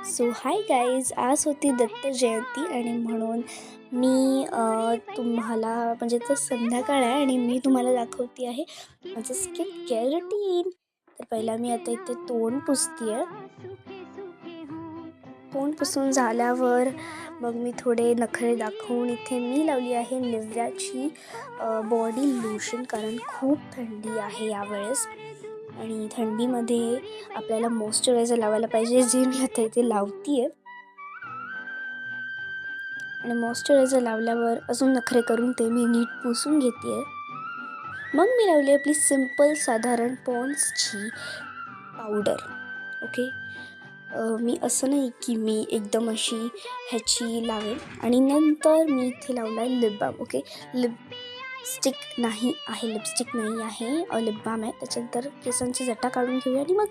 So hi guys, आज होती दत्त जयंती आणि म्हणून मी तुम्हाला म्हणजे तर संध्याकाळ आहे आणि मी तुम्हाला दाखवते आहे माझं स्किन केअर रुटीन. तर पहिला मी आता इथे तोंड पुसते आहे. तोंड पुसून झाल्यावर मग मी थोडे नखरे दाखवून इथे मी लावली आहे निव्याची बॉडी लोशन, कारण खूप थंडी आहे यावेळेस आणि थंडीमध्ये आपल्याला मॉइश्चरायझर लावायला पाहिजे, जे मी आता इथे लावते आहे. आणि मॉइश्चरायझर लावल्यावर अजून नखरे करून ते मी नीट पुसून घेते आहे. मग मी लावली आपली सिंपल साधारण पॉन्ड्सची पावडर. ओके, मी असं नाही की मी एकदम अशी ह्याची लावेल. आणि नंतर मी इथे लावला आहे लिप बाम. ओके, लिपस्टिक नाही आहे, लिप बाम आहे. त्याच्यानंतर केसांची जटा काढून घेऊया आणि मग